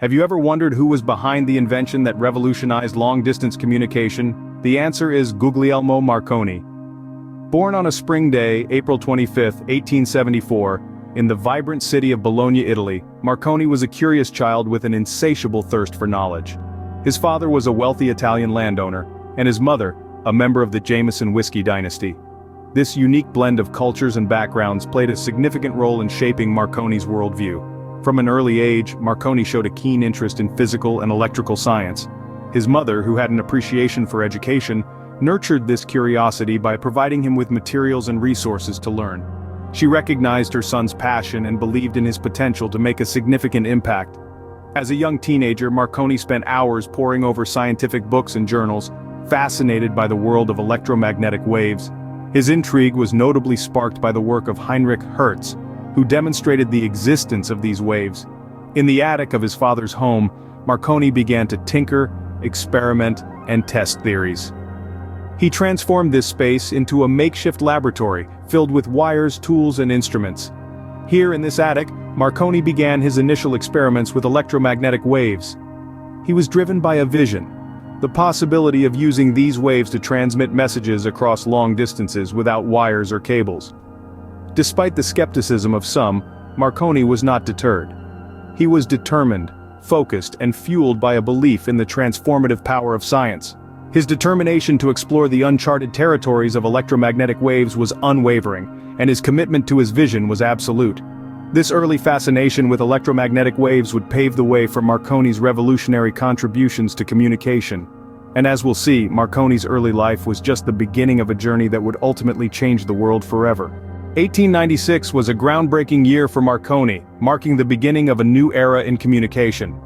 Have you ever wondered who was behind the invention that revolutionized long-distance communication? The answer is Guglielmo Marconi. Born on a spring day, April 25, 1874, in the vibrant city of Bologna, Italy, Marconi was a curious child with an insatiable thirst for knowledge. His father was a wealthy Italian landowner, and his mother, a member of the Jameson whiskey dynasty. This unique blend of cultures and backgrounds played a significant role in shaping Marconi's worldview. From an early age, Marconi showed a keen interest in physical and electrical science. His mother, who had an appreciation for education, nurtured this curiosity by providing him with materials and resources to learn. She recognized her son's passion and believed in his potential to make a significant impact. As a young teenager, Marconi spent hours poring over scientific books and journals, fascinated by the world of electromagnetic waves. His intrigue was notably sparked by the work of Heinrich Hertz, who demonstrated the existence of these waves. In the attic of his father's home, Marconi began to tinker, experiment, and test theories. He transformed this space into a makeshift laboratory filled with wires, tools, and instruments. Here in this attic, Marconi began his initial experiments with electromagnetic waves. He was driven by a vision: the possibility of using these waves to transmit messages across long distances without wires or cables. Despite the skepticism of some, Marconi was not deterred. He was determined, focused, and fueled by a belief in the transformative power of science. His determination to explore the uncharted territories of electromagnetic waves was unwavering, and his commitment to his vision was absolute. This early fascination with electromagnetic waves would pave the way for Marconi's revolutionary contributions to communication. And as we'll see, Marconi's early life was just the beginning of a journey that would ultimately change the world forever. 1896 was a groundbreaking year for Marconi, marking the beginning of a new era in communication.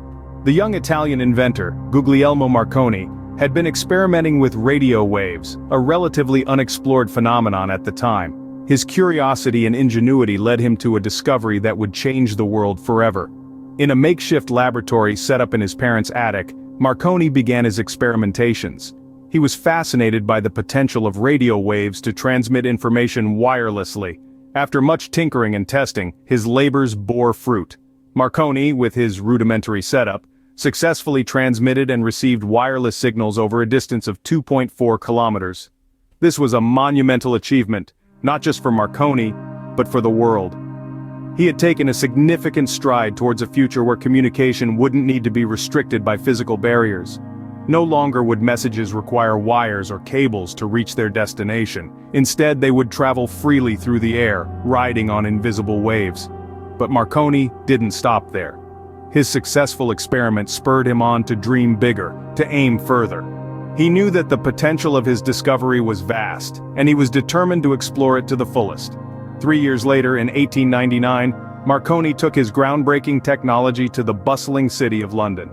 The young Italian inventor, Guglielmo Marconi, had been experimenting with radio waves, a relatively unexplored phenomenon at the time. His curiosity and ingenuity led him to a discovery that would change the world forever. In a makeshift laboratory set up in his parents' attic, Marconi began his experimentations. He was fascinated by the potential of radio waves to transmit information wirelessly. After much tinkering and testing, his labors bore fruit. Marconi, with his rudimentary setup, successfully transmitted and received wireless signals over a distance of 2.4 kilometers. This was a monumental achievement, not just for Marconi, but for the world. He had taken a significant stride towards a future where communication wouldn't need to be restricted by physical barriers. No longer would messages require wires or cables to reach their destination. Instead, they would travel freely through the air, riding on invisible waves. But Marconi didn't stop there. His successful experiment spurred him on to dream bigger, to aim further. He knew that the potential of his discovery was vast, and he was determined to explore it to the fullest. 3 years later, in 1899, Marconi took his groundbreaking technology to the bustling city of London.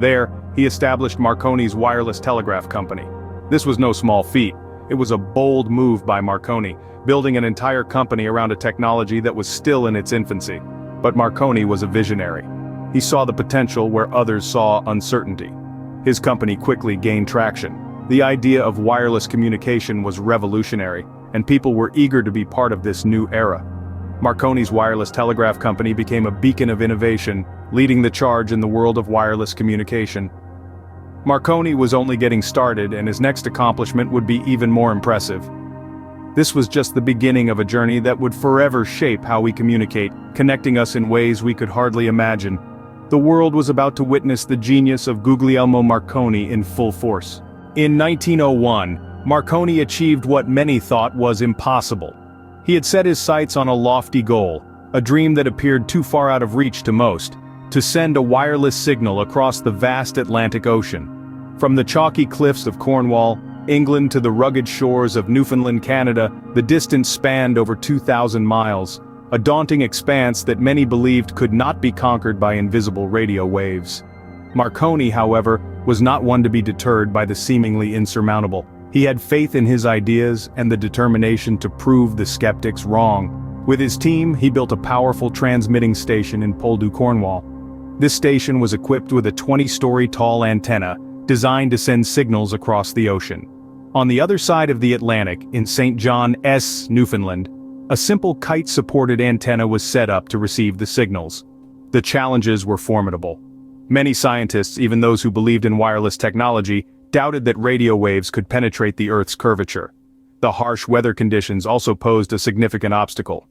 There, he established Marconi's wireless telegraph company. This was no small feat. It was a bold move by Marconi, building an entire company around a technology that was still in its infancy. But Marconi was a visionary. He saw the potential where others saw uncertainty. His company quickly gained traction. The idea of wireless communication was revolutionary, and people were eager to be part of this new era. Marconi's wireless telegraph company became a beacon of innovation, leading the charge in the world of wireless communication. Marconi was only getting started, and his next accomplishment would be even more impressive. This was just the beginning of a journey that would forever shape how we communicate, connecting us in ways we could hardly imagine. The world was about to witness the genius of Guglielmo Marconi in full force. In 1901, Marconi achieved what many thought was impossible. He had set his sights on a lofty goal, a dream that appeared too far out of reach to most: to send a wireless signal across the vast Atlantic Ocean. From the chalky cliffs of Cornwall, England, to the rugged shores of Newfoundland, Canada, the distance spanned over 2,000 miles, a daunting expanse that many believed could not be conquered by invisible radio waves. Marconi, however, was not one to be deterred by the seemingly insurmountable. He had faith in his ideas and the determination to prove the skeptics wrong. With his team, he built a powerful transmitting station in Poldhu, Cornwall. This station was equipped with a 20-story tall antenna, designed to send signals across the ocean. On the other side of the Atlantic, in St. John's, Newfoundland, a simple kite-supported antenna was set up to receive the signals. The challenges were formidable. Many scientists, even those who believed in wireless technology, doubted that radio waves could penetrate the Earth's curvature. The harsh weather conditions also posed a significant obstacle.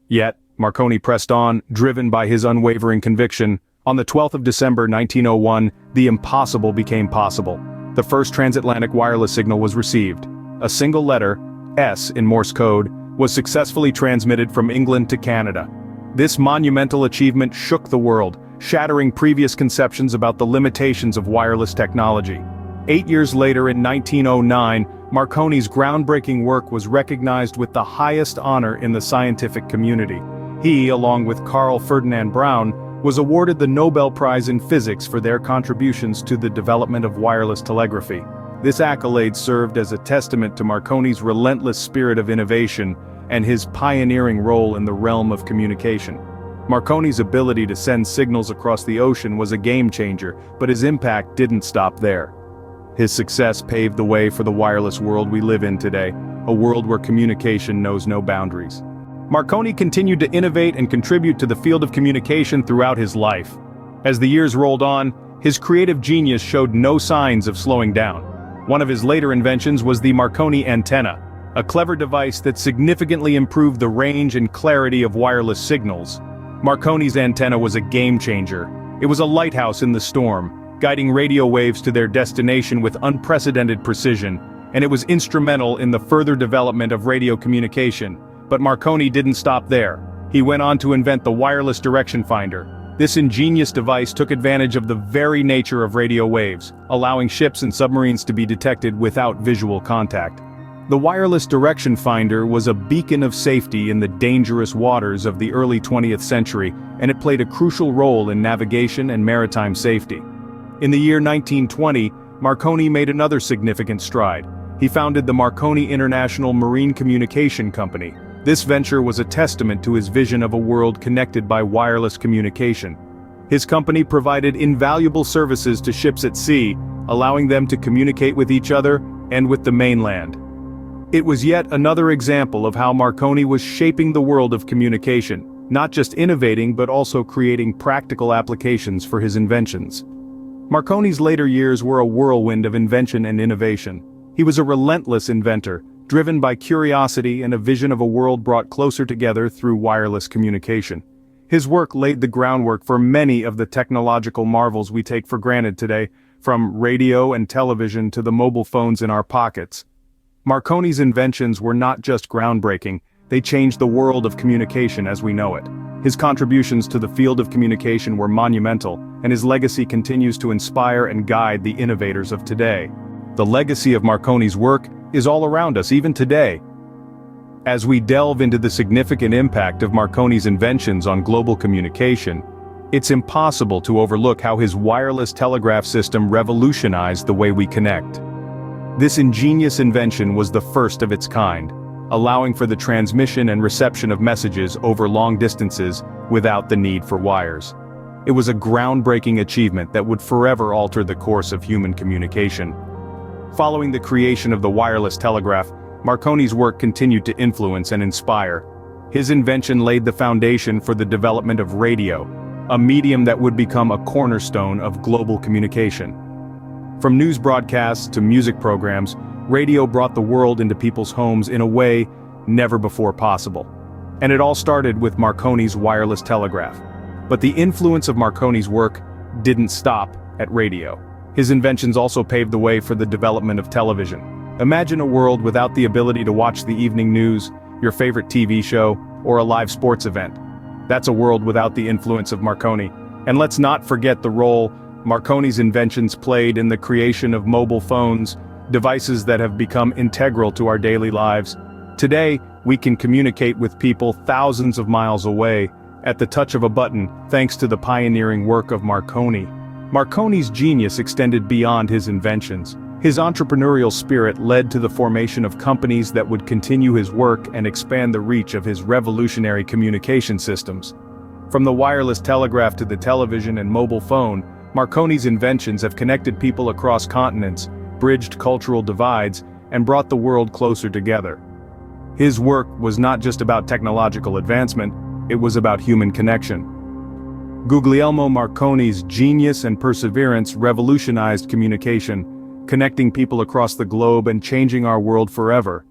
Yet, Marconi pressed on, driven by his unwavering conviction. On the 12th of December 1901, the impossible became possible. The first transatlantic wireless signal was received. A single letter, S in Morse code, was successfully transmitted from England to Canada. This monumental achievement shook the world, shattering previous conceptions about the limitations of wireless technology. 8 years later in 1909, Marconi's groundbreaking work was recognized with the highest honor in the scientific community. He, along with Carl Ferdinand Braun, was awarded the Nobel Prize in Physics for their contributions to the development of wireless telegraphy. This accolade served as a testament to Marconi's relentless spirit of innovation and his pioneering role in the realm of communication. Marconi's ability to send signals across the ocean was a game-changer, but his impact didn't stop there. His success paved the way for the wireless world we live in today, a world where communication knows no boundaries. Marconi continued to innovate and contribute to the field of communication throughout his life. As the years rolled on, his creative genius showed no signs of slowing down. One of his later inventions was the Marconi antenna, a clever device that significantly improved the range and clarity of wireless signals. Marconi's antenna was a game-changer. It was a lighthouse in the storm, guiding radio waves to their destination with unprecedented precision, and it was instrumental in the further development of radio communication. But Marconi didn't stop there. He went on to invent the wireless direction finder. This ingenious device took advantage of the very nature of radio waves, allowing ships and submarines to be detected without visual contact. The wireless direction finder was a beacon of safety in the dangerous waters of the early 20th century, and it played a crucial role in navigation and maritime safety. In the year 1920, Marconi made another significant stride. He founded the Marconi International Marine Communication Company. This venture was a testament to his vision of a world connected by wireless communication. His company provided invaluable services to ships at sea, allowing them to communicate with each other and with the mainland. It was yet another example of how Marconi was shaping the world of communication, not just innovating but also creating practical applications for his inventions. Marconi's later years were a whirlwind of invention and innovation. He was a relentless inventor, driven by curiosity and a vision of a world brought closer together through wireless communication. His work laid the groundwork for many of the technological marvels we take for granted today, from radio and television to the mobile phones in our pockets. Marconi's inventions were not just groundbreaking, they changed the world of communication as we know it. His contributions to the field of communication were monumental, and his legacy continues to inspire and guide the innovators of today. The legacy of Marconi's work is all around us even today. As we delve into the significant impact of Marconi's inventions on global communication, it's impossible to overlook how his wireless telegraph system revolutionized the way we connect. This ingenious invention was the first of its kind, allowing for the transmission and reception of messages over long distances without the need for wires. It was a groundbreaking achievement that would forever alter the course of human communication. Following the creation of the wireless telegraph, Marconi's work continued to influence and inspire. His invention laid the foundation for the development of radio, a medium that would become a cornerstone of global communication. From news broadcasts to music programs, radio brought the world into people's homes in a way never before possible. And it all started with Marconi's wireless telegraph. But the influence of Marconi's work didn't stop at radio. His inventions also paved the way for the development of television. Imagine a world without the ability to watch the evening news, your favorite TV show, or a live sports event. That's a world without the influence of Marconi. And let's not forget the role Marconi's inventions played in the creation of mobile phones, devices that have become integral to our daily lives. Today, we can communicate with people thousands of miles away at the touch of a button, thanks to the pioneering work of Marconi. Marconi's genius extended beyond his inventions. His entrepreneurial spirit led to the formation of companies that would continue his work and expand the reach of his revolutionary communication systems. From the wireless telegraph to the television and mobile phone, Marconi's inventions have connected people across continents, bridged cultural divides, and brought the world closer together. His work was not just about technological advancement, it was about human connection. Guglielmo Marconi's genius and perseverance revolutionized communication, connecting people across the globe and changing our world forever.